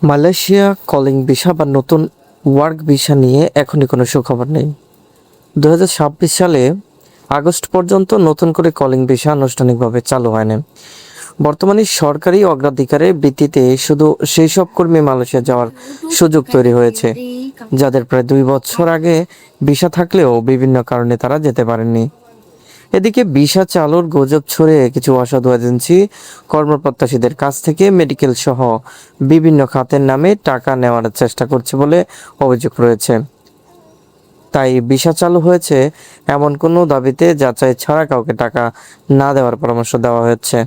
Malaysia calling visa বা নতুন work visa নিয়ে এখনই কোনো সুখবর নেই। 2026 সালে আগস্ট পর্যন্ত নতুন করে কলিং ভিসা আনুষ্ঠানিকভাবে চালু হয়নি। বর্তমানে সরকারি অগ্রাধিকারের ভিত্তিতে শুধু সেই সব কর্মী মালয়েশিয়া যাওয়ার সুযোগ তৈরি হয়েছে যাদের প্রায় 2 বছর আগে ভিসা থাকলেও বিভিন্ন কারণে তারা যেতে পারেননি। এদিকে ভিসা চালুর গুজব ছড়িয়ে কিছু অসাধু এজেন্সি কর্মপ্রত্যাশীদের কাছ থেকে মেডিকেল সহ বিভিন্ন খাতের নামে টাকা নেওয়ার চেষ্টা করছে বলে অভিযোগ রয়েছে। তাই ভিসা চালু হয়েছে এমন কোনো দাবিতে যাচাই ছাড়া কাউকে টাকা না দেওয়ার পরামর্শ দেওয়া হচ্ছে।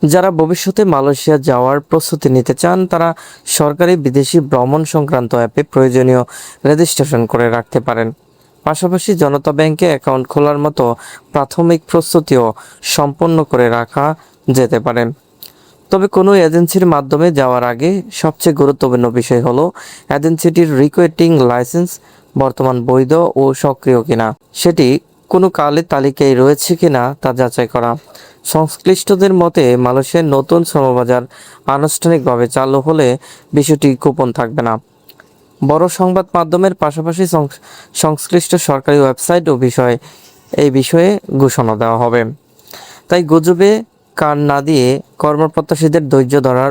যারা ভবিষ্যতে মালয়েশিয়া যাওয়ার প্রস্তুতি নিতে চান তারা সরকারি বিদেশি ভ্রমণ সংক্রান্ত অ্যাপে প্রয়োজনীয় রেজিস্ট্রেশন করে রাখতে পারেন। পাশাপাশি জনতা ব্যাংকে অ্যাকাউন্ট খোলার মতো প্রাথমিক প্রস্তুতিও সম্পন্ন করে রাখা যেতে পারে। তবে কোনো এজেন্সির মাধ্যমে যাওয়ার আগে সবচেয়ে গুরুত্বপূর্ণ বিষয় হলো এজেন্সিটির রিক্রুটিং লাইসেন্স বর্তমান বৈধ ও সক্রিয় কিনা, সেটি কোনো কালের তালিকায় রয়েছে কিনা তা যাচাই করা। সংশ্লিষ্টদের মতে মালয়েশিয়ার নতুন শ্রমবাজার আনুষ্ঠানিকভাবে চালু হলে বিষয়টি গোপন থাকবে না। বড় সংবাদ মাধ্যমের পাশাপাশি সংশ্লিষ্ট সরকারি ওয়েবসাইট ও এই বিষয়ে ঘোষণা দেওয়া হবে। তাই গুজবে কান না দিয়ে কর্মপ্রত্যাশীদের ধৈর্য ধরার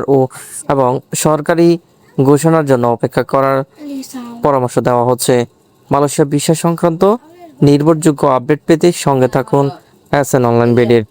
এবং সরকারি ঘোষণার জন্য অপেক্ষা করার পরামর্শ দেওয়া হচ্ছে। মালয়েশিয়া ভিসা সংক্রান্ত নির্ভরযোগ্য আপডেট পেতে সঙ্গে থাকুন এসএন অনলাইন বিডির।